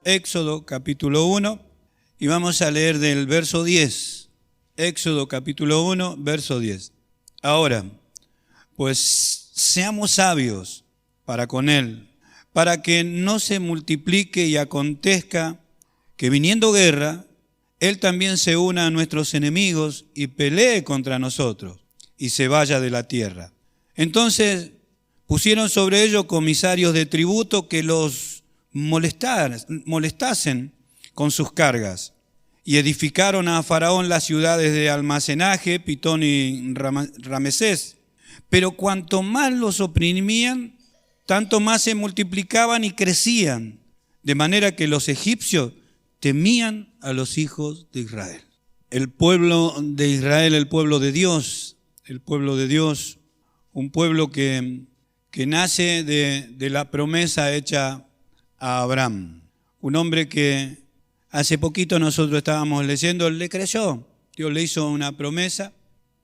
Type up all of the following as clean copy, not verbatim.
Éxodo capítulo 1 y vamos a leer del verso 10. Éxodo capítulo 1, verso 10. Ahora, pues seamos sabios para con él, para que no se multiplique y acontezca que viniendo guerra, él también se una a nuestros enemigos y pelee contra nosotros y se vaya de la tierra. Entonces pusieron sobre ellos comisarios de tributo que los molestasen con sus cargas y edificaron a Faraón las ciudades de almacenaje, Pitón y Ramesés. Pero cuanto más los oprimían, tanto más se multiplicaban y crecían, de manera que los egipcios temían a los hijos de Israel. El pueblo de Israel, el pueblo de Dios, un pueblo que nace de la promesa hecha a Abraham. Un hombre que hace poquito nosotros estábamos leyendo, le creyó. Dios le hizo una promesa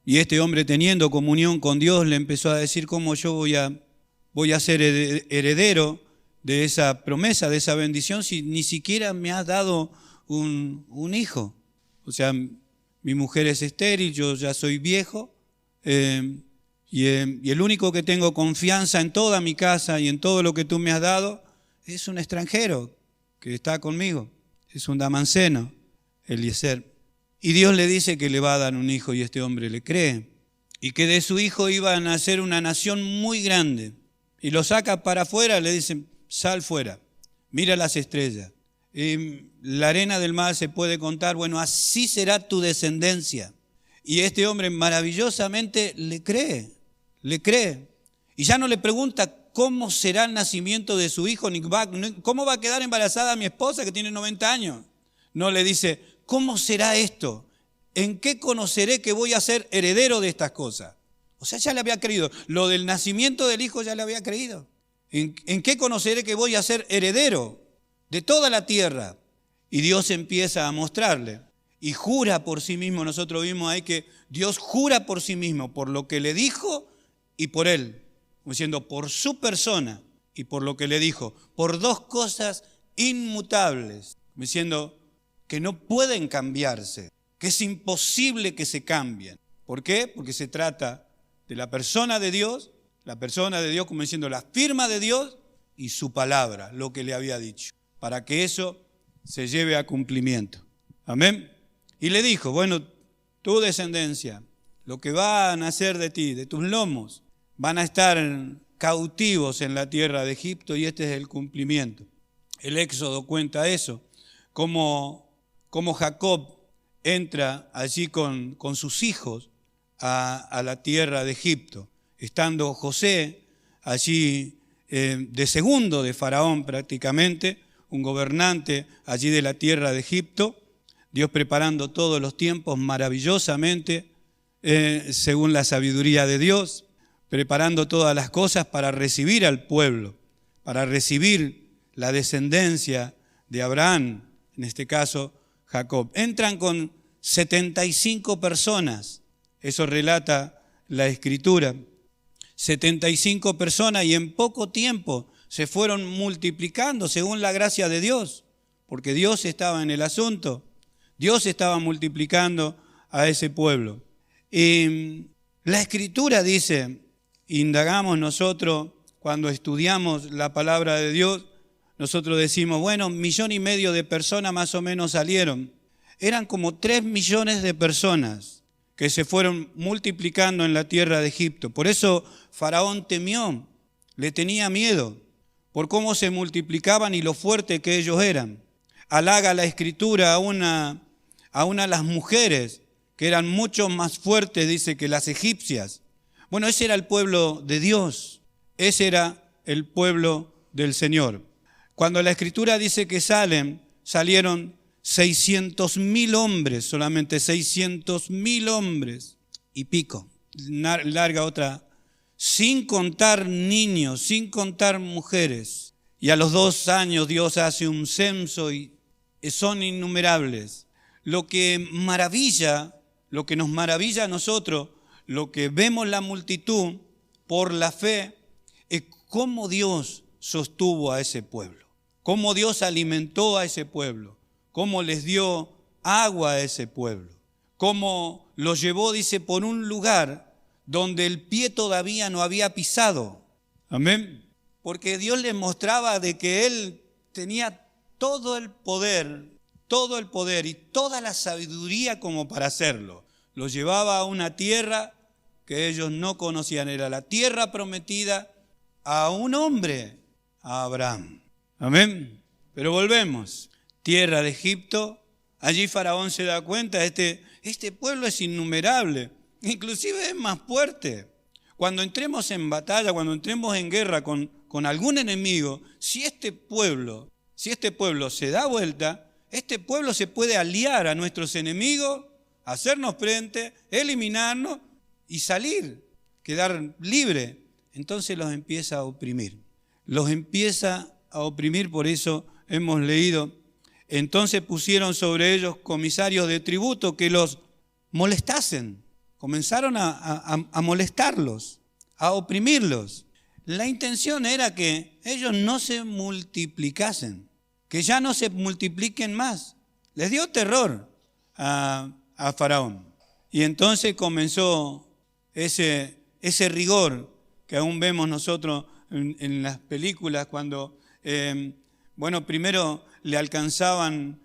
y este hombre, teniendo comunión con Dios, le empezó a decir: ¿cómo yo voy a ser heredero de esa promesa, de esa bendición, si ni siquiera me has dado un hijo? O sea, mi mujer es estéril, yo ya soy viejo, y el único que tengo confianza en toda mi casa y en todo lo que tú me has dado es un extranjero que está conmigo, es un Damaseno, Eliezer. Y Dios le dice que le va a dar un hijo y este hombre le cree, y que de su hijo iba a nacer una nación muy grande. Y lo saca para afuera, le dicen: sal fuera, mira las estrellas, la arena del mar se puede contar, bueno, así será tu descendencia. Y este hombre maravillosamente le cree. Y ya no le pregunta cómo será el nacimiento de su hijo, ni cómo va a quedar embarazada mi esposa que tiene 90 años. No, le dice: ¿cómo será esto? ¿En qué conoceré que voy a ser heredero de estas cosas? O sea, ya le había creído. Lo del nacimiento del hijo ya le había creído. ¿En qué conoceré que voy a ser heredero de toda la tierra? Y Dios empieza a mostrarle y jura por sí mismo. Nosotros vimos ahí que Dios jura por sí mismo, por lo que le dijo y por él, diciendo por su persona y por lo que le dijo, por dos cosas inmutables, diciendo que no pueden cambiarse, que es imposible que se cambien. ¿Por qué? Porque se trata de la persona de Dios, como diciendo la firma de Dios y su palabra, lo que le había dicho, para que eso se lleve a cumplimiento. Amén. Y le dijo: bueno, tu descendencia, lo que va a nacer de ti, de tus lomos, van a estar cautivos en la tierra de Egipto, y este es el cumplimiento. El Éxodo cuenta eso, como Jacob entra allí con sus hijos a la tierra de Egipto, estando José allí de segundo de Faraón prácticamente, un gobernante allí de la tierra de Egipto, Dios preparando todos los tiempos maravillosamente, según la sabiduría de Dios, preparando todas las cosas para recibir al pueblo, para recibir la descendencia de Abraham, en este caso Jacob. Entran con 75 personas, eso relata la Escritura, 75 personas, y en poco tiempo se fueron multiplicando según la gracia de Dios, porque Dios estaba en el asunto, Dios estaba multiplicando a ese pueblo. Y la Escritura dice, indagamos nosotros cuando estudiamos la palabra de Dios, nosotros decimos, bueno, 1,5 millones de personas más o menos salieron. Eran como 3 millones de personas que se fueron multiplicando en la tierra de Egipto. Por eso Faraón temió, le tenía miedo por cómo se multiplicaban y lo fuerte que ellos eran. Halaga la Escritura a una de las mujeres que eran mucho más fuertes, dice, que las egipcias. Bueno, ese era el pueblo de Dios, ese era el pueblo del Señor. Cuando la Escritura dice que salieron 600,000 hombres, solamente 600,000 hombres y pico, larga otra, sin contar niños, sin contar mujeres. Y a los 2 años Dios hace un censo y son innumerables. Lo que nos maravilla a nosotros, lo que vemos la multitud por la fe, es cómo Dios sostuvo a ese pueblo. cómo Dios alimentó a ese pueblo, cómo les dio agua a ese pueblo, cómo los llevó, dice, por un lugar donde el pie todavía no había pisado. Amén. Porque Dios les mostraba de que Él tenía todo el poder y toda la sabiduría como para hacerlo. Los llevaba a una tierra que ellos no conocían, era la tierra prometida a un hombre, a Abraham. Amén. Pero volvemos, tierra de Egipto, allí Faraón se da cuenta, este pueblo es innumerable, inclusive es más fuerte. Cuando entremos en batalla, cuando entremos en guerra con algún enemigo, si este pueblo se da vuelta, este pueblo se puede aliar a nuestros enemigos, hacernos frente, eliminarnos y salir, quedar libre. Entonces los empieza a oprimir. Los empieza a oprimir, por eso hemos leído. Entonces pusieron sobre ellos comisarios de tributo que los molestasen. Comenzaron a molestarlos, a oprimirlos. La intención era que ellos no se multiplicasen, que ya no se multipliquen más. Les dio terror a Faraón. Y entonces comenzó ese rigor que aún vemos nosotros en las películas cuando, primero le alcanzaban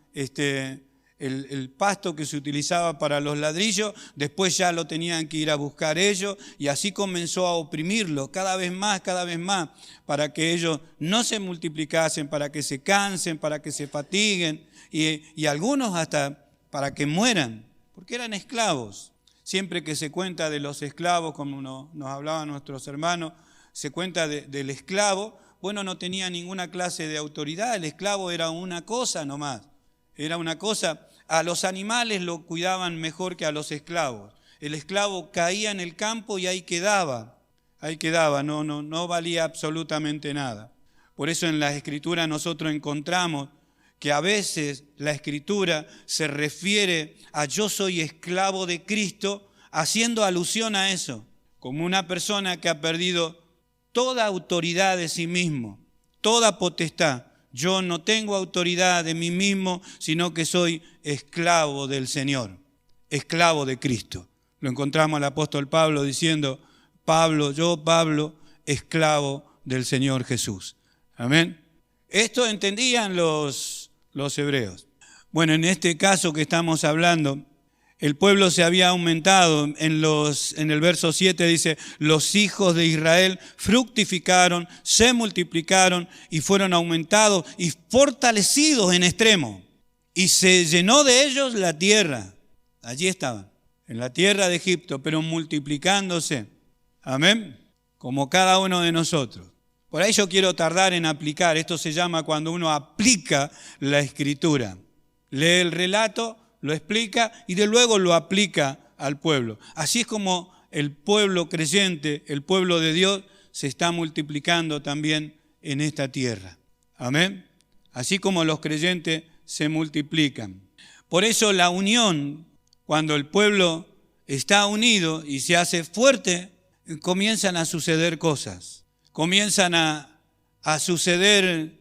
el pasto que se utilizaba para los ladrillos, después ya lo tenían que ir a buscar ellos y así comenzó a oprimirlos cada vez más, para que ellos no se multiplicasen, para que se cansen, para que se fatiguen y algunos hasta para que mueran, porque eran esclavos. Siempre que se cuenta de los esclavos, como nos hablaban nuestros hermanos, se cuenta del esclavo, no tenía ninguna clase de autoridad, el esclavo era una cosa nomás. Era una cosa, a los animales lo cuidaban mejor que a los esclavos. El esclavo caía en el campo y ahí quedaba, no valía absolutamente nada. Por eso en la Escritura nosotros encontramos que a veces la Escritura se refiere a yo soy esclavo de Cristo, haciendo alusión a eso, como una persona que ha perdido toda autoridad de sí mismo, toda potestad. Yo no tengo autoridad de mí mismo, sino que soy esclavo del Señor, esclavo de Cristo. Lo encontramos al apóstol Pablo diciendo, Pablo, esclavo del Señor Jesús. Amén. Esto entendían los hebreos. Bueno, en este caso que estamos hablando, el pueblo se había aumentado. En el verso 7 dice, los hijos de Israel fructificaron, se multiplicaron y fueron aumentados y fortalecidos en extremo. Y se llenó de ellos la tierra. Allí estaban, en la tierra de Egipto, pero multiplicándose. Amén. Como cada uno de nosotros. Por ahí yo quiero tardar en aplicar. Esto se llama cuando uno aplica la Escritura. Lee el relato, lo explica y de luego lo aplica al pueblo. Así es como el pueblo creyente, el pueblo de Dios, se está multiplicando también en esta tierra. Amén. Así como los creyentes se multiplican. Por eso la unión, cuando el pueblo está unido y se hace fuerte, comienzan a suceder cosas. Comienzan a suceder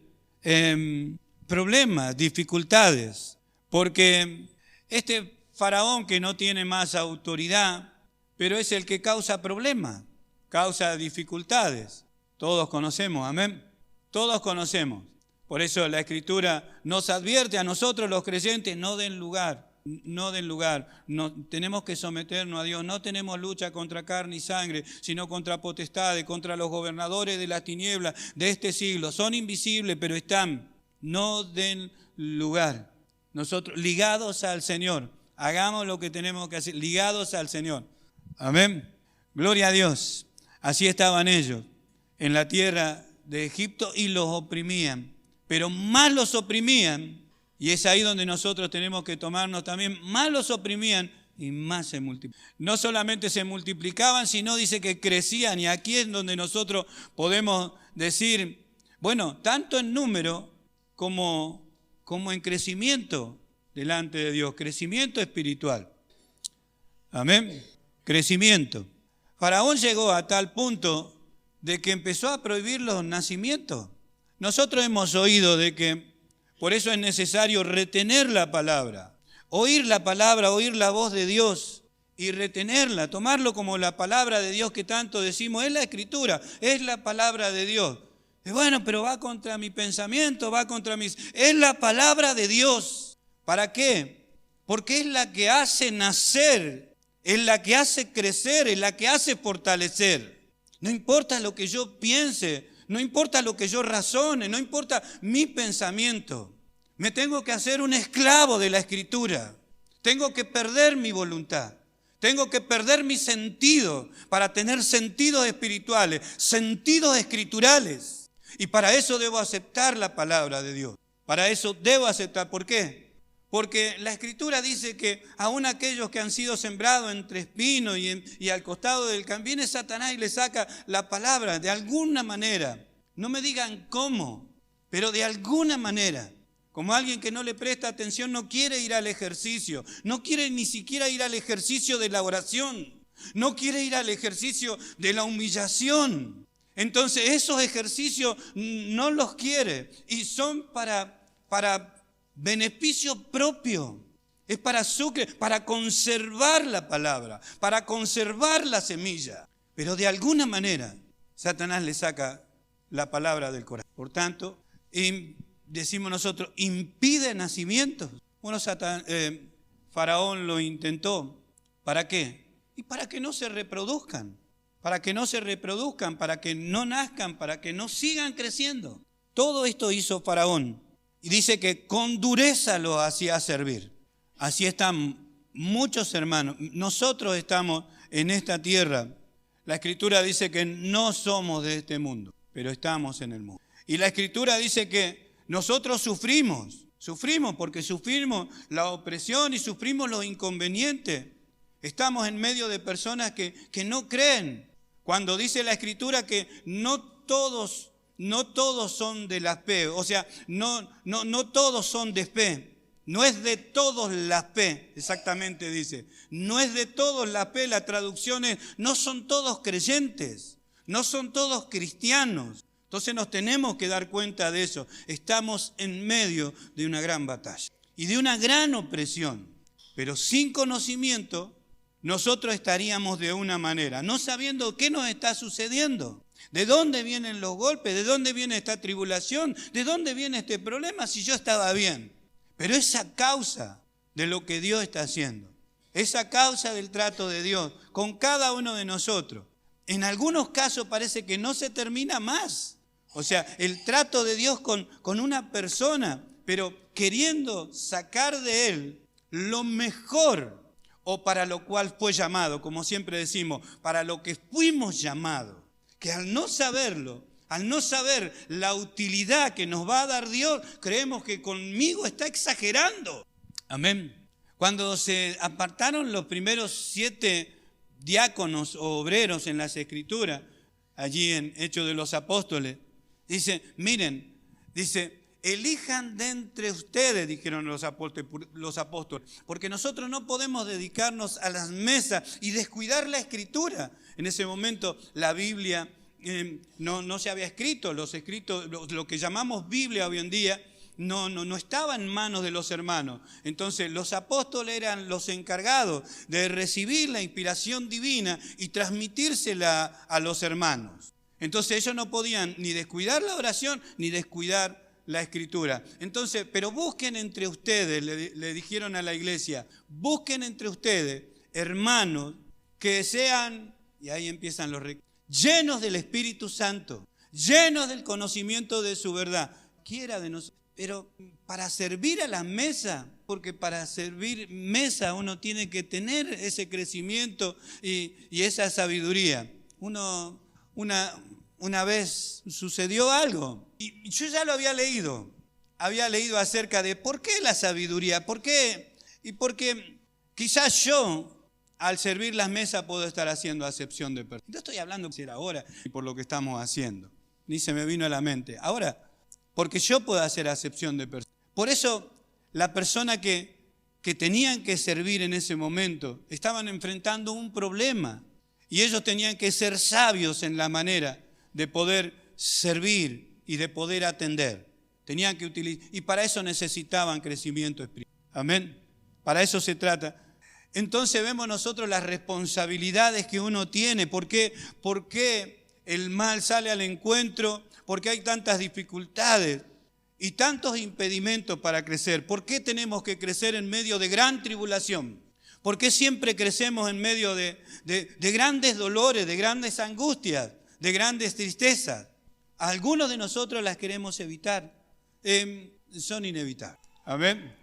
problemas, dificultades. Porque este faraón que no tiene más autoridad, pero es el que causa problemas, causa dificultades. Todos conocemos, amén. Todos conocemos. Por eso la Escritura nos advierte a nosotros los creyentes, no den lugar. No, tenemos que someternos a Dios. No tenemos lucha contra carne y sangre, sino contra potestades, contra los gobernadores de las tinieblas de este siglo. Son invisibles, pero están. No den lugar. Nosotros ligados al Señor, hagamos lo que tenemos que hacer, ligados al Señor. Amén. Gloria a Dios. Así estaban ellos en la tierra de Egipto y los oprimían. Pero más los oprimían, y es ahí donde nosotros tenemos que tomarnos también, más los oprimían y más se multiplicaban. No solamente se multiplicaban, sino dice que crecían. Y aquí es donde nosotros podemos decir, tanto en número como en crecimiento delante de Dios, crecimiento espiritual. Amén. Crecimiento. Faraón llegó a tal punto de que empezó a prohibir los nacimientos. Nosotros hemos oído de que por eso es necesario retener la palabra, oír la palabra, oír la voz de Dios y retenerla, tomarlo como la palabra de Dios que tanto decimos. Es la Escritura, es la palabra de Dios. Y bueno, pero va contra mi pensamiento, va contra mis... Es la palabra de Dios. ¿Para qué? Porque es la que hace nacer, es la que hace crecer, es la que hace fortalecer. No importa lo que yo piense, no importa lo que yo razone, no importa mi pensamiento. Me tengo que hacer un esclavo de la Escritura. Tengo que perder mi voluntad. Tengo que perder mi sentido para tener sentidos espirituales, sentidos escriturales. Y para eso debo aceptar la palabra de Dios. Para eso debo aceptar. ¿Por qué? Porque la Escritura dice que aún aquellos que han sido sembrados entre espinos y al costado del camino, viene Satanás y le saca la palabra de alguna manera. No me digan cómo, pero de alguna manera. Como alguien que no le presta atención, no quiere ir al ejercicio, no quiere ni siquiera ir al ejercicio de la oración, no quiere ir al ejercicio de la humillación. Entonces esos ejercicios no los quiere y son para beneficio propio. Es para conservar la palabra, para conservar la semilla. Pero de alguna manera Satanás le saca la palabra del corazón. Por tanto, decimos nosotros, impide nacimientos. Bueno, Faraón lo intentó. ¿Para qué? Y para que no se reproduzcan. Para que no se reproduzcan, para que no nazcan, para que no sigan creciendo. Todo esto hizo Faraón. Y dice que con dureza lo hacía servir. Así están muchos hermanos. Nosotros estamos en esta tierra. La Escritura dice que no somos de este mundo, pero estamos en el mundo. Y la Escritura dice que nosotros sufrimos porque sufrimos la opresión y sufrimos los inconvenientes. Estamos en medio de personas que no creen. Cuando dice la Escritura que no todos son de la fe, o sea, no todos son de fe. No es de todos la fe, exactamente dice. No es de todos la fe, la traducción es, no son todos creyentes, no son todos cristianos. Entonces nos tenemos que dar cuenta de eso. Estamos en medio de una gran batalla y de una gran opresión. Pero sin conocimiento, nosotros estaríamos de una manera, no sabiendo qué nos está sucediendo. ¿De dónde vienen los golpes? ¿De dónde viene esta tribulación? ¿De dónde viene este problema si yo estaba bien? Pero es a causa de lo que Dios está haciendo. Es a causa del trato de Dios con cada uno de nosotros. En algunos casos parece que no se termina más. O sea, el trato de Dios con una persona, pero queriendo sacar de él lo mejor o para lo cual fue llamado, como siempre decimos, para lo que fuimos llamados. Que al no saberlo, al no saber la utilidad que nos va a dar Dios, creemos que conmigo está exagerando. Amén. Cuando se apartaron los primeros 7 diáconos o obreros en las Escrituras, allí en Hechos de los Apóstoles, dice, miren, dice, elijan de entre ustedes, dijeron los apóstoles, porque nosotros no podemos dedicarnos a las mesas y descuidar la Escritura. En ese momento la Biblia no se había escrito, lo que llamamos Biblia hoy en día no estaba en manos de los hermanos. Entonces los apóstoles eran los encargados de recibir la inspiración divina y transmitírsela a los hermanos. Entonces ellos no podían ni descuidar la oración ni descuidar la Escritura. Entonces, pero busquen entre ustedes, le dijeron a la iglesia, busquen entre ustedes hermanos que sean, y ahí empiezan los llenos del Espíritu Santo, llenos del conocimiento de su verdad. Quiera de nosotros, pero para servir a la mesa, porque para servir mesa uno tiene que tener ese crecimiento y esa sabiduría. Una vez sucedió algo y yo ya lo había leído acerca de por qué la sabiduría, por qué, y porque quizás yo al servir las mesas puedo estar haciendo acepción de personas. No estoy hablando de ahora y por lo que estamos haciendo, ni se me vino a la mente. Ahora, porque yo puedo hacer acepción de personas. Por eso la persona que tenían que servir en ese momento estaban enfrentando un problema y ellos tenían que ser sabios en la manera de poder servir y de poder atender. Tenían que utilizar, y para eso necesitaban crecimiento espiritual. Amén. Para eso se trata. Entonces vemos nosotros las responsabilidades que uno tiene. ¿Por qué el mal sale al encuentro? ¿Por qué hay tantas dificultades y tantos impedimentos para crecer? ¿Por qué tenemos que crecer en medio de gran tribulación? ¿Por qué siempre crecemos en medio de grandes dolores, de grandes angustias, de grandes tristezas? Algunos de nosotros las queremos evitar. Son inevitables. Amén.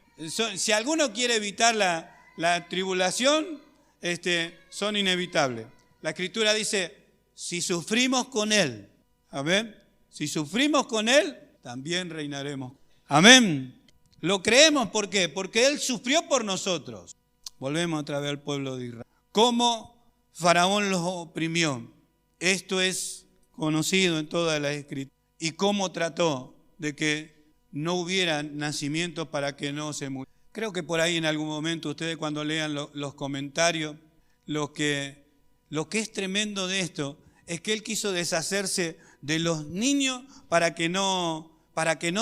Si alguno quiere evitar la tribulación, son inevitables. La Escritura dice, si sufrimos con Él, amén, si sufrimos con Él, también reinaremos. Amén. Lo creemos, ¿por qué? Porque Él sufrió por nosotros. Volvemos otra vez al pueblo de Israel. Cómo Faraón los oprimió. Esto es conocido en toda la Escritura. Y cómo trató de que no hubiera nacimiento para que no se muriera. Creo que por ahí en algún momento ustedes cuando lean los comentarios, lo que es tremendo de esto es que Él quiso deshacerse de los niños para que no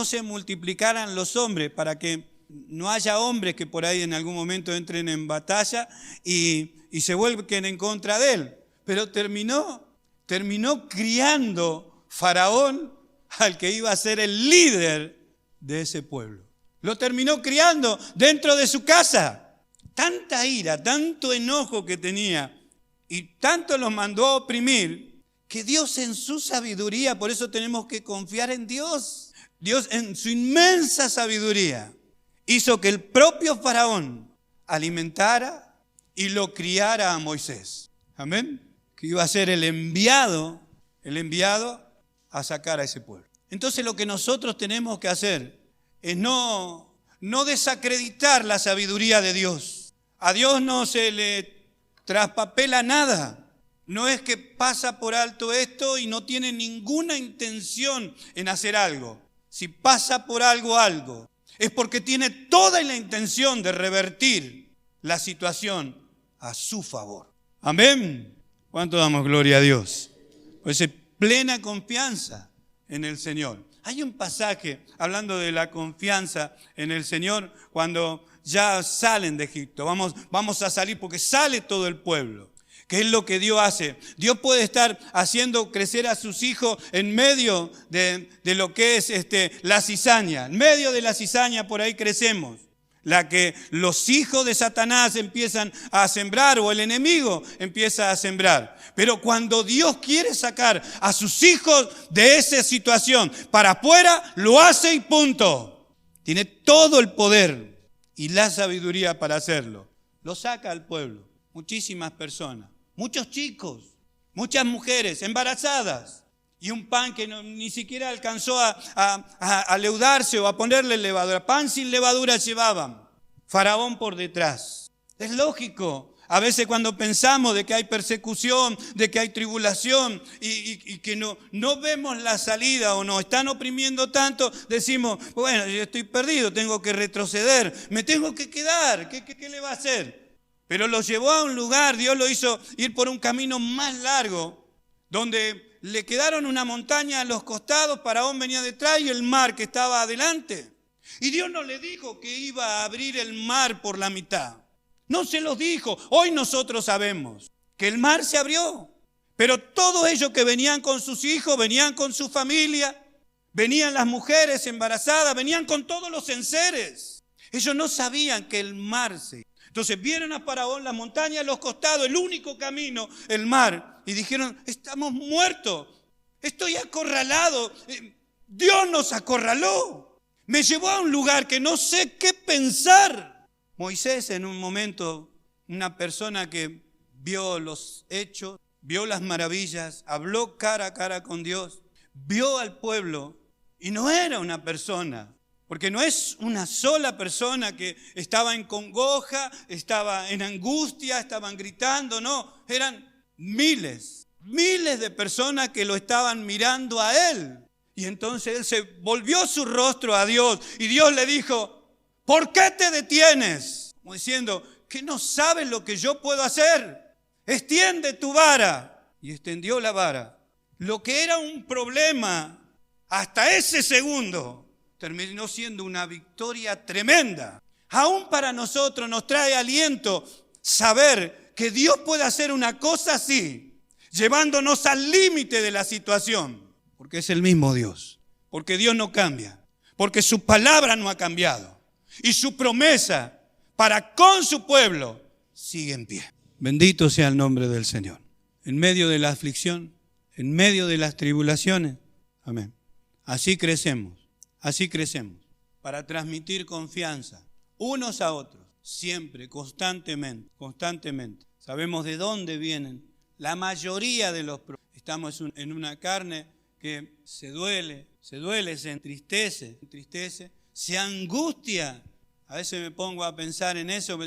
se multiplicaran los hombres, para que no haya hombres que por ahí en algún momento entren en batalla y se vuelquen en contra de Él. Pero terminó criando Faraón al que iba a ser el líder de ese pueblo. Lo terminó criando dentro de su casa. Tanta ira, tanto enojo que tenía y tanto los mandó a oprimir que Dios en su sabiduría, por eso tenemos que confiar en Dios. Dios en su inmensa sabiduría hizo que el propio Faraón alimentara y lo criara a Moisés. Amén. Que iba a ser el enviado a sacar a ese pueblo. Entonces lo que nosotros tenemos que hacer es no desacreditar la sabiduría de Dios. A Dios no se le traspapela nada. No es que pasa por alto esto y no tiene ninguna intención en hacer algo. Si pasa por algo, es porque tiene toda la intención de revertir la situación a su favor. Amén. ¿Cuánto damos gloria a Dios? Pues plena confianza en el Señor. Hay un pasaje hablando de la confianza en el Señor cuando ya salen de Egipto. Vamos a salir porque sale todo el pueblo. ¿Qué es lo que Dios hace? Dios puede estar haciendo crecer a sus hijos en medio de lo que es la cizaña. En medio de la cizaña por ahí crecemos. La que los hijos de Satanás empiezan a sembrar o el enemigo empieza a sembrar. Pero cuando Dios quiere sacar a sus hijos de esa situación para afuera, lo hace y punto. Tiene todo el poder y la sabiduría para hacerlo. Lo saca al pueblo. Muchísimas personas, muchos chicos, muchas mujeres embarazadas. Y un pan que ni siquiera alcanzó a leudarse o a ponerle levadura. Pan sin levadura llevaban. Faraón por detrás. Es lógico. A veces cuando pensamos de que hay persecución, de que hay tribulación y que no vemos la salida o nos están oprimiendo tanto, decimos, bueno, yo estoy perdido, tengo que retroceder, me tengo que quedar. ¿Qué le va a hacer? Pero lo llevó a un lugar, Dios lo hizo ir por un camino más largo, donde le quedaron una montaña a los costados, Faraón venía detrás y el mar que estaba adelante. Y Dios no le dijo que iba a abrir el mar por la mitad. No se los dijo. Hoy nosotros sabemos que el mar se abrió. Pero todos ellos que venían con sus hijos, venían con su familia, venían las mujeres embarazadas, venían con todos los enseres. Ellos no sabían que el mar se... Entonces vieron a Faraón, la montaña a los costados, el único camino, el mar. Y dijeron, estamos muertos, estoy acorralado, Dios nos acorraló. Me llevó a un lugar que no sé qué pensar. Moisés en un momento, una persona que vio los hechos, vio las maravillas, habló cara a cara con Dios, vio al pueblo y no era una persona. Porque no es una sola persona que estaba en congoja, estaba en angustia, estaban gritando, no, eran miles de personas que lo estaban mirando a él. Y entonces él se volvió su rostro a Dios y Dios le dijo, ¿por qué te detienes? Como diciendo, que no sabes lo que yo puedo hacer. Extiende tu vara. Y extendió la vara. Lo que era un problema hasta ese segundo, terminó siendo una victoria tremenda. Aún para nosotros nos trae aliento saber que Dios puede hacer una cosa así, llevándonos al límite de la situación, porque es el mismo Dios, porque Dios no cambia, porque su palabra no ha cambiado y su promesa para con su pueblo sigue en pie. Bendito sea el nombre del Señor. En medio de la aflicción, en medio de las tribulaciones, amén. Así crecemos para transmitir confianza unos a otros, siempre, constantemente. Sabemos de dónde vienen la mayoría de los problemas. Estamos en una carne que se duele, se entristece, se angustia. A veces me pongo a pensar en eso.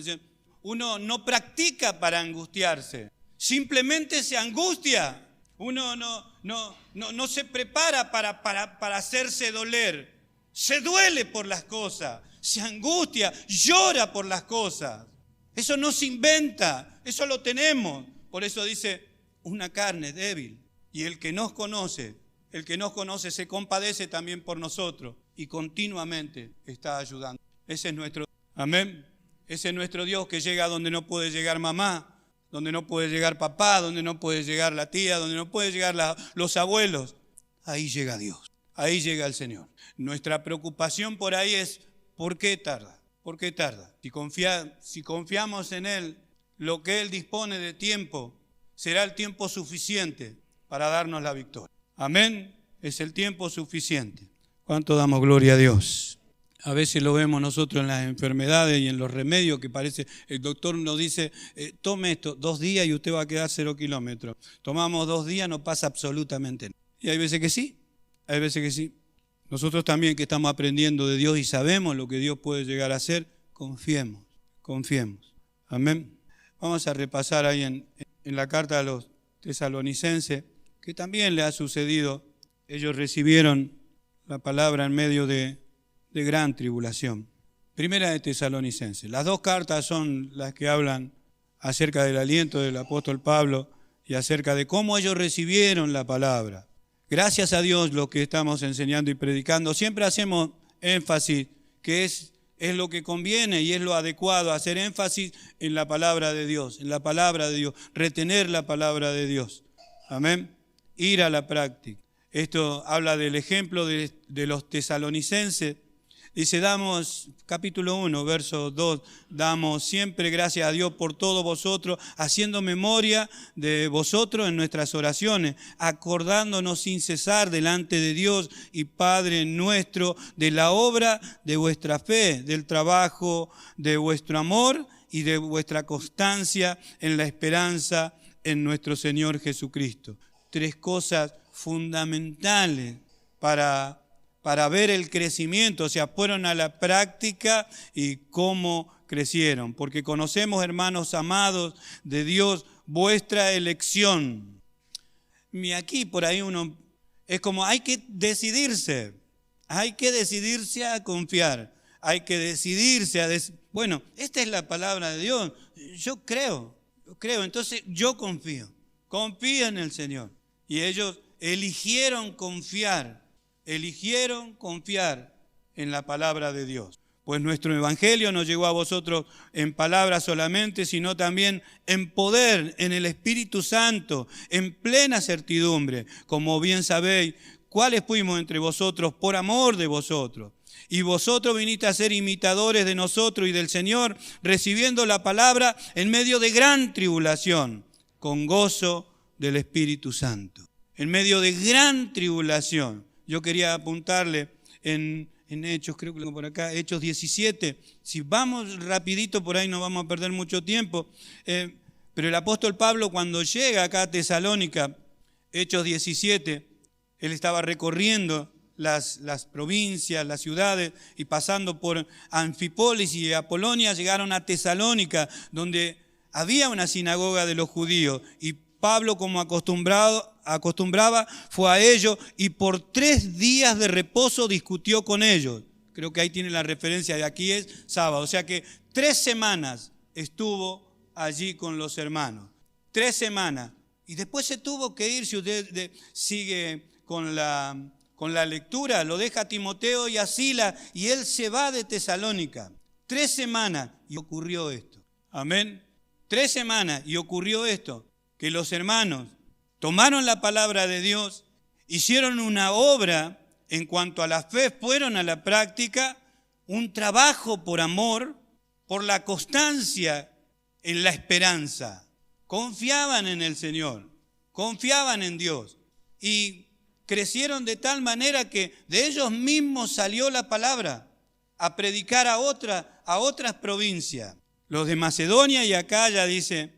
Uno no practica para angustiarse, simplemente se angustia. Uno no se prepara para hacerse doler. Se duele por las cosas, se angustia, llora por las cosas. Eso no se inventa, eso lo tenemos. Por eso dice, una carne débil. Y el que nos conoce se compadece también por nosotros y continuamente está ayudando. Ese es nuestro, amén. Ese es nuestro Dios que llega donde no puede llegar mamá, donde no puede llegar papá, donde no puede llegar la tía, donde no puede llegar los abuelos. Ahí llega Dios, ahí llega el Señor. Nuestra preocupación por ahí es, ¿por qué tarda? ¿Por qué tarda? Si confiamos en Él, lo que Él dispone de tiempo, será el tiempo suficiente para darnos la victoria. Amén, es el tiempo suficiente. ¿Cuánto damos gloria a Dios? A veces lo vemos nosotros en las enfermedades y en los remedios que parece, el doctor nos dice, tome esto 2 días y usted va a quedar 0 kilómetros. Tomamos 2 días, no pasa absolutamente nada. Y hay veces que sí, hay veces que sí. Nosotros también que estamos aprendiendo de Dios y sabemos lo que Dios puede llegar a hacer, confiemos. Amén. Vamos a repasar ahí en la carta a los tesalonicenses, que también le ha sucedido. Ellos recibieron la palabra en medio de gran tribulación. Primera de Tesalonicenses. Las 2 cartas son las que hablan acerca del aliento del apóstol Pablo y acerca de cómo ellos recibieron la palabra. Gracias a Dios lo que estamos enseñando y predicando, siempre hacemos énfasis, que es lo que conviene y es lo adecuado, hacer énfasis en la palabra de Dios, retener la palabra de Dios. Amén. Ir a la práctica. Esto habla del ejemplo de los tesalonicenses. Dice, damos, capítulo 1, verso 2, damos siempre gracias a Dios por todos vosotros, haciendo memoria de vosotros en nuestras oraciones, acordándonos sin cesar delante de Dios y Padre nuestro de la obra de vuestra fe, del trabajo de vuestro amor y de vuestra constancia en la esperanza en nuestro Señor Jesucristo. 3 cosas fundamentales para ver el crecimiento, o sea, fueron a la práctica y cómo crecieron. Porque conocemos, hermanos amados de Dios, vuestra elección. Y aquí por ahí uno, es como hay que decidirse a confiar, hay que decidirse a bueno, esta es la palabra de Dios, yo creo, entonces yo confío en el Señor. Y ellos eligieron confiar en la palabra de Dios. Pues nuestro evangelio no llegó a vosotros en palabras solamente, sino también en poder, en el Espíritu Santo, en plena certidumbre, como bien sabéis, cuáles fuimos entre vosotros por amor de vosotros. Y vosotros viniste a ser imitadores de nosotros y del Señor, recibiendo la palabra en medio de gran tribulación, con gozo del Espíritu Santo. En medio de gran tribulación. Yo quería apuntarle en Hechos, creo que lo tengo por acá, Hechos 17. Si vamos rapidito por ahí no vamos a perder mucho tiempo. Pero el apóstol Pablo cuando llega acá a Tesalónica, Hechos 17, él estaba recorriendo las provincias, las ciudades y pasando por Anfípolis y Apolonia llegaron a Tesalónica, donde había una sinagoga de los judíos y Pablo, como acostumbraba, fue a ellos y por 3 días de reposo discutió con ellos. Creo que ahí tiene la referencia, de aquí es sábado. O sea que 3 semanas estuvo allí con los hermanos. 3 semanas. Y después se tuvo que ir, si usted sigue con la con la lectura, lo deja a Timoteo y a Silas y él se va de Tesalónica. 3 semanas y ocurrió esto. Amén. 3 semanas y ocurrió esto, que los hermanos tomaron la palabra de Dios, hicieron una obra en cuanto a la fe, fueron a la práctica, un trabajo por amor, por la constancia en la esperanza. Confiaban en el Señor, confiaban en Dios y crecieron de tal manera que de ellos mismos salió la palabra a predicar a otras provincias. Los de Macedonia y Acaya dice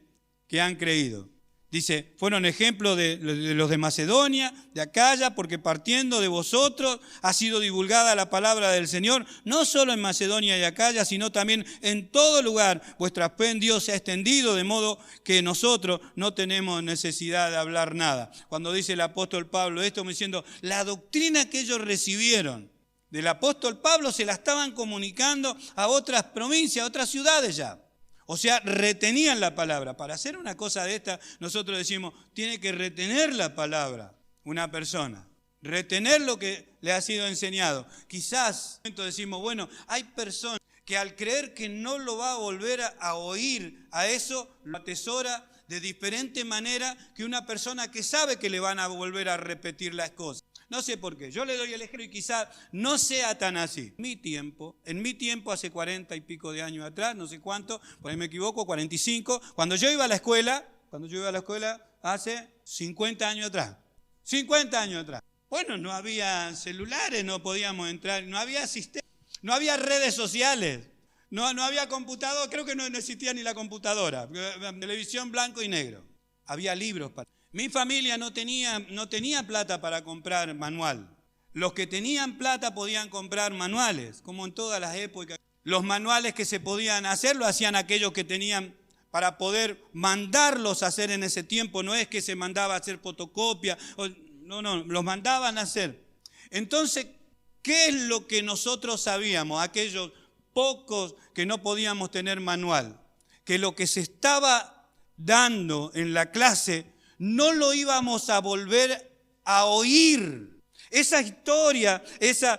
que han creído. Dice, fueron ejemplos de los de Macedonia, de Acaya, porque partiendo de vosotros ha sido divulgada la palabra del Señor, no solo en Macedonia y Acaya, sino también en todo lugar. Vuestra fe en Dios se ha extendido, de modo que nosotros no tenemos necesidad de hablar nada. Cuando dice el apóstol Pablo esto, me diciendo, la doctrina que ellos recibieron del apóstol Pablo se la estaban comunicando a otras provincias, a otras ciudades ya. O sea, retenían la palabra. Para hacer una cosa de esta, nosotros decimos, tiene que retener la palabra una persona. Retener lo que le ha sido enseñado. Quizás, entonces decimos, bueno, hay personas que al creer que no lo va a volver a oír a eso, lo atesora de diferente manera que una persona que sabe que le van a volver a repetir las cosas. No sé por qué. Yo le doy el ejemplo y quizás no sea tan así. En mi tiempo, hace 40 y pico de años atrás, no sé cuánto, por ahí me equivoco, 45, cuando yo iba a la escuela, hace 50 años atrás. 50 años atrás. Bueno, no había celulares, no podíamos entrar, no había sistema, no había redes sociales, no había computadora, creo que no existía ni la computadora, televisión blanco y negro. Había libros para... Mi familia no tenía plata para comprar manual. Los que tenían plata podían comprar manuales, como en todas las épocas. Los manuales que se podían hacer, lo hacían aquellos que tenían para poder mandarlos a hacer en ese tiempo. No es que se mandaba a hacer fotocopia, no, los mandaban a hacer. Entonces, ¿qué es lo que nosotros sabíamos? Aquellos pocos que no podíamos tener manual. Que lo que se estaba dando en la clase no lo íbamos a volver a oír. Esa historia, ese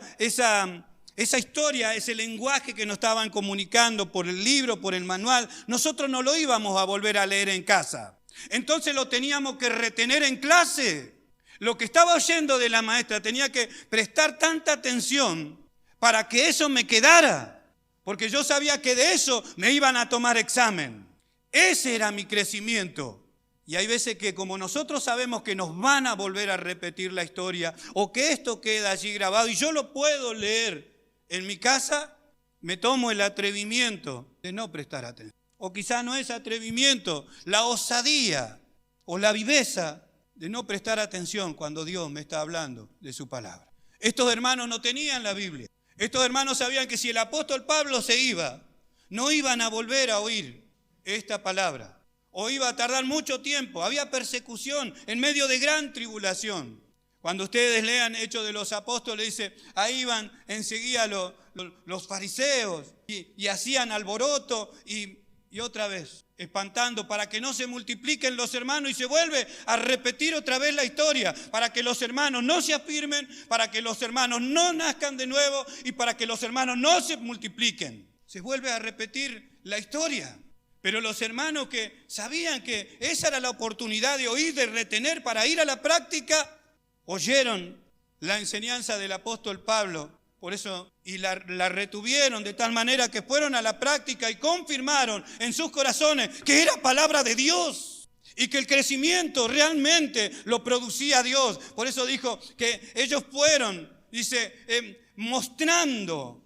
lenguaje que nos estaban comunicando por el libro, por el manual, nosotros no lo íbamos a volver a leer en casa. Entonces lo teníamos que retener en clase. Lo que estaba oyendo de la maestra tenía que prestar tanta atención para que eso me quedara, porque yo sabía que de eso me iban a tomar examen. Ese era mi crecimiento. Y hay veces que como nosotros sabemos que nos van a volver a repetir la historia o que esto queda allí grabado y yo lo puedo leer en mi casa, me tomo el atrevimiento de no prestar atención. O quizá no es atrevimiento, la osadía o la viveza de no prestar atención cuando Dios me está hablando de su palabra. Estos hermanos no tenían la Biblia. Estos hermanos sabían que si el apóstol Pablo se iba, no iban a volver a oír esta palabra. O iba a tardar mucho tiempo. Había persecución en medio de gran tribulación. Cuando ustedes lean Hechos de los Apóstoles, dice, ahí iban enseguida los fariseos y hacían alboroto y otra vez, espantando para que no se multipliquen los hermanos y se vuelve a repetir otra vez la historia, para que los hermanos no se afirmen, para que los hermanos no nazcan de nuevo y para que los hermanos no se multipliquen. Se vuelve a repetir la historia. Pero los hermanos que sabían que esa era la oportunidad de oír, de retener para ir a la práctica, oyeron la enseñanza del apóstol Pablo. Por eso, y la retuvieron de tal manera que fueron a la práctica y confirmaron en sus corazones que era palabra de Dios y que el crecimiento realmente lo producía Dios. Por eso dijo que ellos fueron, dice, mostrando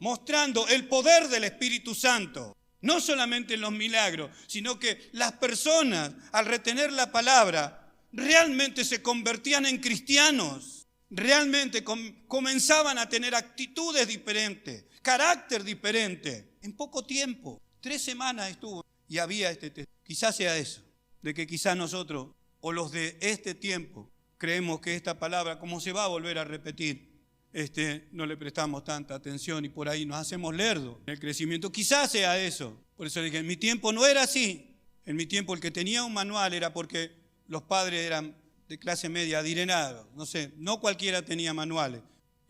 el poder del Espíritu Santo. No solamente en los milagros, sino que las personas, al retener la palabra, realmente se convertían en cristianos. Realmente comenzaban a tener actitudes diferentes, carácter diferente. En poco tiempo, 3 semanas estuvo y había este testimonio. Quizás sea eso, de que quizás nosotros o los de este tiempo creemos que esta palabra, como se va a volver a repetir, no le prestamos tanta atención y por ahí nos hacemos lerdos en el crecimiento. Quizás sea eso. Por eso dije, en mi tiempo no era así. En mi tiempo el que tenía un manual era porque los padres eran de clase media, adinerados. No sé, no cualquiera tenía manuales.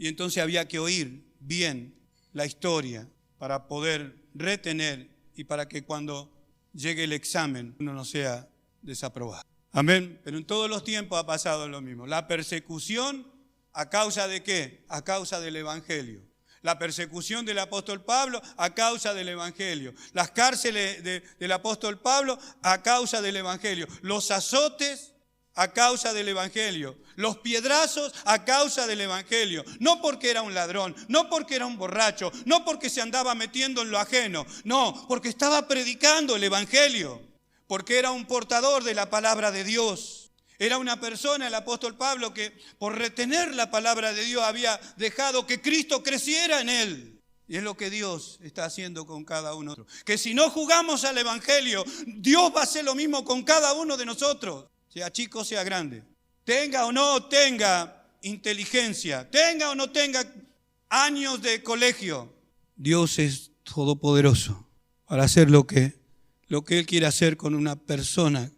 Y entonces había que oír bien la historia para poder retener y para que cuando llegue el examen uno no sea desaprobado. Amén. Pero en todos los tiempos ha pasado lo mismo. La persecución, ¿a causa de qué? A causa del Evangelio. La persecución del apóstol Pablo a causa del Evangelio. Las cárceles del apóstol Pablo a causa del Evangelio. Los azotes a causa del Evangelio. Los piedrazos a causa del Evangelio. No porque era un ladrón, no porque era un borracho, no porque se andaba metiendo en lo ajeno. No, porque estaba predicando el Evangelio. Porque era un portador de la palabra de Dios. Era una persona, el apóstol Pablo, que por retener la palabra de Dios había dejado que Cristo creciera en él. Y es lo que Dios está haciendo con cada uno. Que si no jugamos al Evangelio, Dios va a hacer lo mismo con cada uno de nosotros. Sea chico, sea grande. Tenga o no tenga inteligencia. Tenga o no tenga años de colegio. Dios es todopoderoso para hacer lo que Él quiere hacer con una persona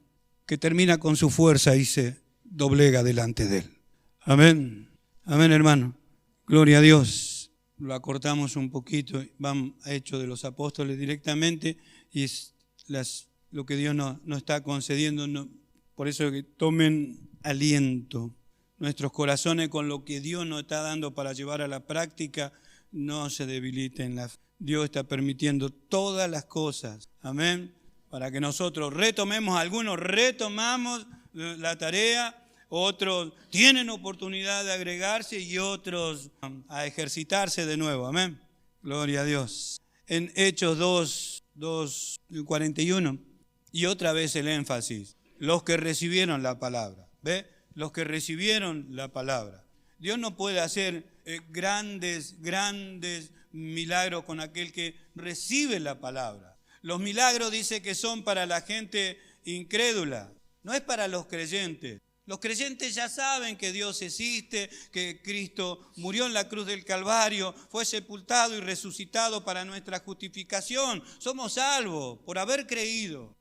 que termina con su fuerza y se doblega delante de Él. Amén. Amén, hermano. Gloria a Dios. Lo acortamos un poquito, vamos a Hechos de los Apóstoles directamente y es lo que Dios nos está concediendo. Por eso que tomen aliento. Nuestros corazones con lo que Dios nos está dando para llevar a la práctica no se debiliten. Dios está permitiendo todas las cosas. Amén. Para que nosotros retomemos, algunos retomamos la tarea, otros tienen oportunidad de agregarse y otros a ejercitarse de nuevo. Amén. Gloria a Dios. En Hechos 2:41, y otra vez el énfasis, los que recibieron la palabra. ¿Ve? Los que recibieron la palabra. Dios no puede hacer grandes milagros con aquel que recibe la palabra. Los milagros dice que son para la gente incrédula, no es para los creyentes. Los creyentes ya saben que Dios existe, que Cristo murió en la cruz del Calvario, fue sepultado y resucitado para nuestra justificación. Somos salvos por haber creído.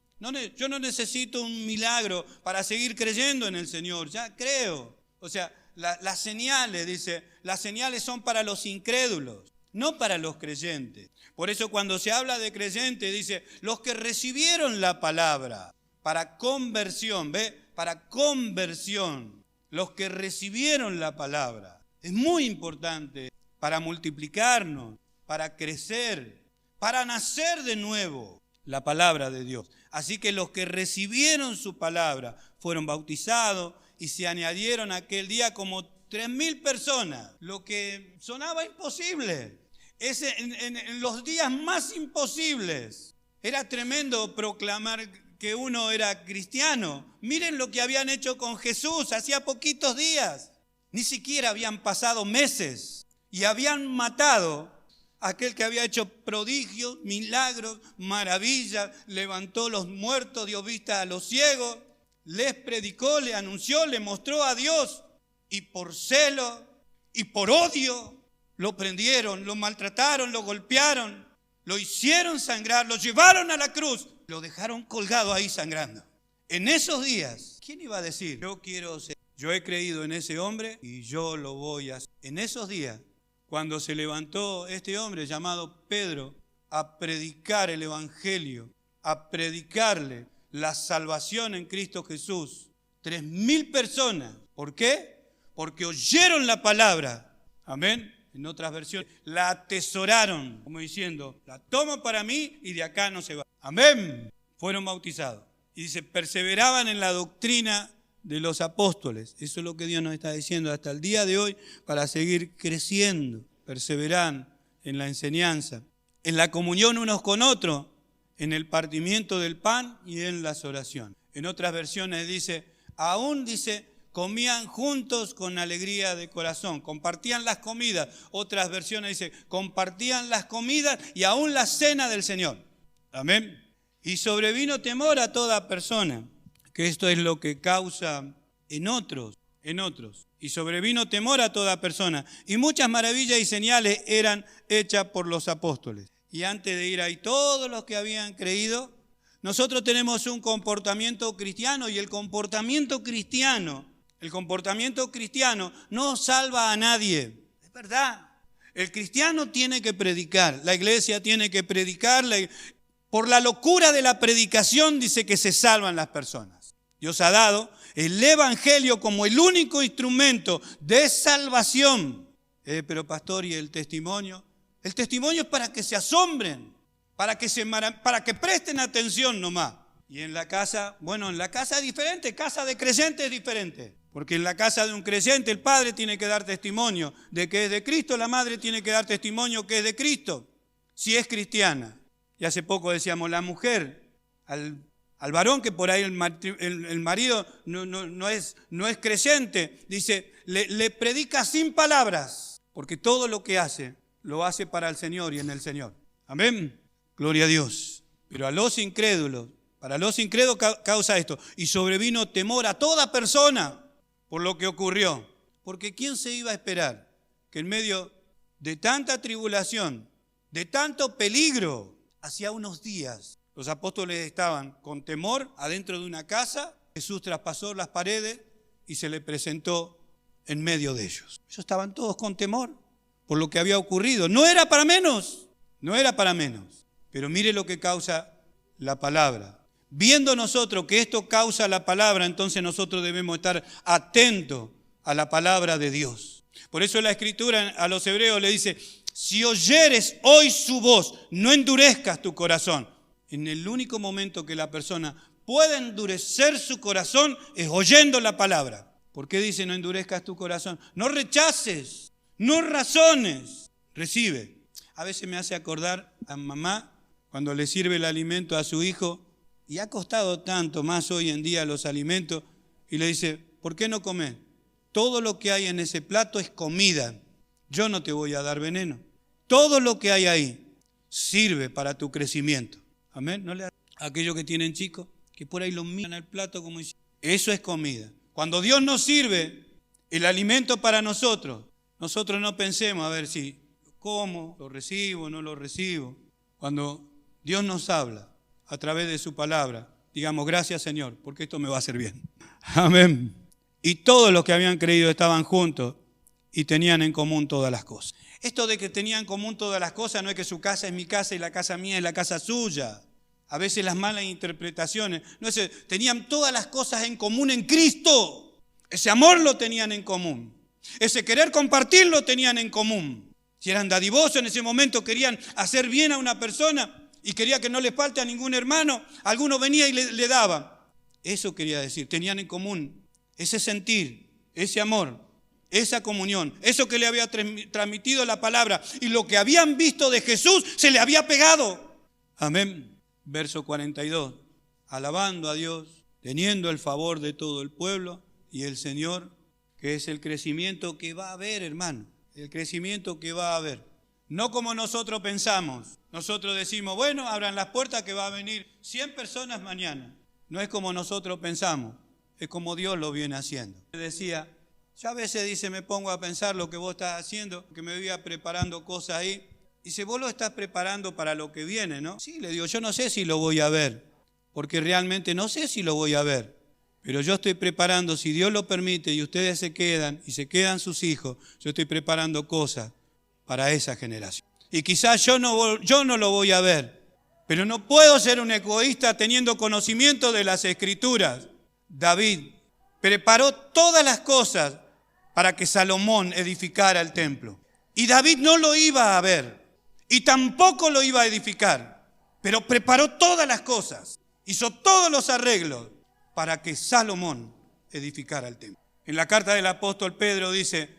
Yo no necesito un milagro para seguir creyendo en el Señor, ya creo. O sea, las señales, dice, las señales son para los incrédulos, no para los creyentes. Por eso cuando se habla de creyentes, dice, los que recibieron la palabra para conversión, ¿ve? Para conversión, los que recibieron la palabra. Es muy importante para multiplicarnos, para crecer, para nacer de nuevo, la palabra de Dios. Así que los que recibieron su palabra fueron bautizados y se añadieron aquel día como 3,000 personas, lo que sonaba imposible. En los días más imposibles. Era tremendo proclamar que uno era cristiano. Miren lo que habían hecho con Jesús hacía poquitos días. Ni siquiera habían pasado meses y habían matado a aquel que había hecho prodigios, milagros, maravillas, levantó los muertos, dio vista a los ciegos, les predicó, le anunció, le mostró a Dios. Y por celo y por odio lo prendieron, lo maltrataron, lo golpearon, lo hicieron sangrar, lo llevaron a la cruz, lo dejaron colgado ahí sangrando. En esos días, ¿quién iba a decir? Yo he creído en ese hombre y yo lo voy a hacer. En esos días, cuando se levantó este hombre llamado Pedro a predicar el Evangelio, a predicarle la salvación en Cristo Jesús, 3,000 personas. ¿Por qué? Porque oyeron la palabra. Amén. En otras versiones, la atesoraron, como diciendo, la tomo para mí y de acá no se va. Amén. Fueron bautizados. Y dice, perseveraban en la doctrina de los apóstoles. Eso es lo que Dios nos está diciendo hasta el día de hoy para seguir creciendo. Perseveran en la enseñanza, en la comunión unos con otros, en el partimiento del pan y en las oraciones. En otras versiones dice, aún dice, comían juntos con alegría de corazón, compartían las comidas. Otras versiones dice, compartían las comidas y aún la cena del Señor. Amén. Y sobrevino temor a toda persona, que esto es lo que causa en otros. Y sobrevino temor a toda persona. Y muchas maravillas y señales eran hechas por los apóstoles. Y antes de ir ahí, todos los que habían creído, nosotros tenemos un comportamiento cristiano y el comportamiento cristiano no salva a nadie. Es verdad. El cristiano tiene que predicar, la iglesia tiene que predicar. Por la locura de la predicación dice que se salvan las personas. Dios ha dado el evangelio como el único instrumento de salvación. Pero pastor, ¿y el testimonio? El testimonio es para que se asombren, para que presten atención nomás. Y en la casa, en la casa es diferente, casa de creyente es diferente. Porque en la casa de un creyente el padre tiene que dar testimonio de que es de Cristo, la madre tiene que dar testimonio que es de Cristo, si es cristiana. Y hace poco decíamos, la mujer, al varón que por ahí el marido no es creyente, dice, le predica sin palabras, porque todo lo que hace, lo hace para el Señor y en el Señor. Amén. Gloria a Dios. Pero para los incrédulos causa esto. Y sobrevino temor a toda persona por lo que ocurrió. Porque ¿quién se iba a esperar que en medio de tanta tribulación, de tanto peligro, hacía unos días los apóstoles estaban con temor adentro de una casa? Jesús traspasó las paredes y se le presentó en medio de ellos. Ellos estaban todos con temor por lo que había ocurrido. No era para menos. Pero mire lo que causa la palabra. Viendo nosotros que esto causa la palabra, entonces nosotros debemos estar atentos a la palabra de Dios. Por eso la Escritura a los hebreos le dice, si oyeres hoy su voz, no endurezcas tu corazón. En el único momento que la persona puede endurecer su corazón es oyendo la palabra. ¿Por qué dice no endurezcas tu corazón? No rechaces, no razones, recibe. A veces me hace acordar a mamá cuando le sirve el alimento a su hijo, y ha costado tanto más hoy en día los alimentos, y le dice, ¿por qué no comes? Todo lo que hay en ese plato es comida. Yo no te voy a dar veneno. Todo lo que hay ahí sirve para tu crecimiento. Amén. No le a aquellos que tienen chicos, que por ahí lo miran al plato como diciendo, eso es comida. Cuando Dios nos sirve el alimento para nosotros no pensemos a ver si como, lo recibo, no lo recibo. Cuando Dios nos habla a través de su palabra, digamos, gracias Señor, porque esto me va a hacer bien. Amén. Y todos los que habían creído estaban juntos y tenían en común todas las cosas. Esto de que tenían en común todas las cosas no es que su casa es mi casa y la casa mía es la casa suya. A veces las malas interpretaciones, no es, tenían todas las cosas en común en Cristo. Ese amor lo tenían en común. Ese querer compartir lo tenían en común. Si eran dadivosos en ese momento, querían hacer bien a una persona y quería que no le falte a ningún hermano, alguno venía y le daba. Eso quería decir, tenían en común ese sentir, ese amor, esa comunión, eso que le había transmitido la palabra y lo que habían visto de Jesús se le había pegado. Amén. Verso 42. Alabando a Dios, teniendo el favor de todo el pueblo y el Señor, que es el crecimiento que va a haber, hermano, el crecimiento que va a haber. No como nosotros pensamos. Nosotros decimos, bueno, abran las puertas que va a venir 100 personas mañana. No es como nosotros pensamos, es como Dios lo viene haciendo. Decía, yo a veces me pongo a pensar lo que vos estás haciendo, que me voy preparando cosas ahí. Dice, vos lo estás preparando para lo que viene, ¿no? Sí, le digo, yo no sé si lo voy a ver, porque realmente no sé si lo voy a ver. Pero yo estoy preparando, si Dios lo permite y ustedes se quedan y se quedan sus hijos, yo estoy preparando cosas para esa generación. Y quizás yo no lo voy a ver, pero no puedo ser un egoísta teniendo conocimiento de las Escrituras. David preparó todas las cosas para que Salomón edificara el templo. Y David no lo iba a ver y tampoco lo iba a edificar, pero preparó todas las cosas, hizo todos los arreglos para que Salomón edificara el templo. En la carta del apóstol Pedro dice,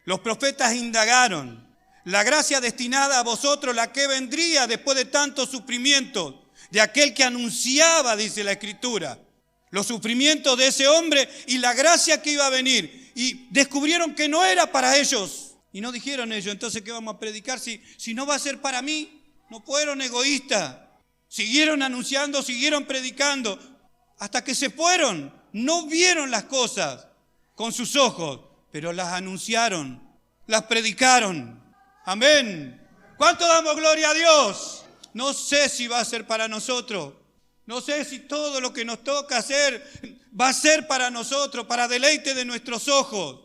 los profetas indagaron la gracia destinada a vosotros, la que vendría después de tantos sufrimientos, de aquel que anunciaba, dice la Escritura, los sufrimientos de ese hombre y la gracia que iba a venir. Y descubrieron que no era para ellos. Y no dijeron ellos, entonces ¿qué vamos a predicar si no va a ser para mí? No fueron egoístas. Siguieron anunciando, siguieron predicando, hasta que se fueron. No vieron las cosas con sus ojos, pero las anunciaron, las predicaron. Amén. ¿Cuánto damos gloria a Dios? No sé si va a ser para nosotros. No sé si todo lo que nos toca hacer va a ser para nosotros, para deleite de nuestros ojos.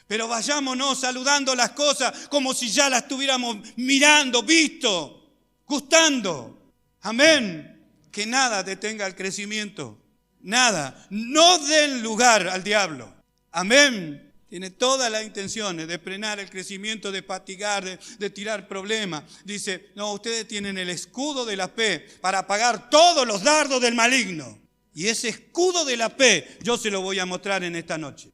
Pero vayámonos saludando las cosas como si ya las estuviéramos mirando, visto, gustando. Amén. Que nada detenga el crecimiento. Nada. No den lugar al diablo. Amén. Tiene todas las intenciones de frenar el crecimiento, de fatigar, de tirar problemas. Dice, no, ustedes tienen el escudo de la fe para apagar todos los dardos del maligno. Y ese escudo de la fe yo se lo voy a mostrar en esta noche.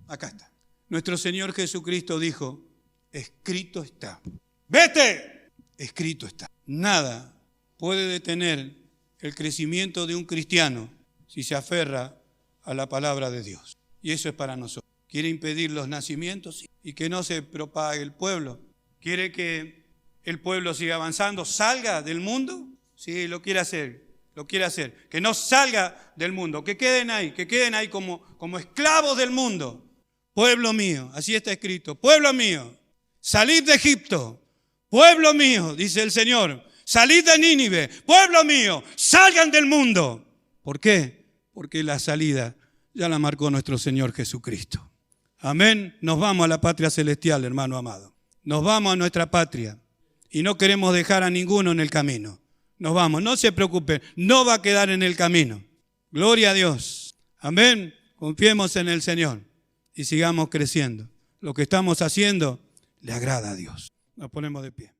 Acá está. Nuestro Señor Jesucristo dijo, escrito está. ¡Vete! Escrito está. Nada puede detener el crecimiento de un cristiano si se aferra a la palabra de Dios. Y eso es para nosotros. ¿Quiere impedir los nacimientos? Sí. Y que no se propague el pueblo. ¿Quiere que el pueblo siga avanzando? ¿Salga del mundo? Sí, lo quiere hacer. Lo quiere hacer. Que no salga del mundo. Que queden ahí como esclavos del mundo. Pueblo mío, así está escrito. Pueblo mío, salid de Egipto. Pueblo mío, dice el Señor. Salid de Nínive. Pueblo mío, salgan del mundo. ¿Por qué? Porque la salida ya la marcó nuestro Señor Jesucristo. Amén. Nos vamos a la patria celestial, hermano amado. Nos vamos a nuestra patria y no queremos dejar a ninguno en el camino. Nos vamos, no se preocupen, no va a quedar en el camino. Gloria a Dios. Amén. Confiemos en el Señor y sigamos creciendo. Lo que estamos haciendo le agrada a Dios. Nos ponemos de pie.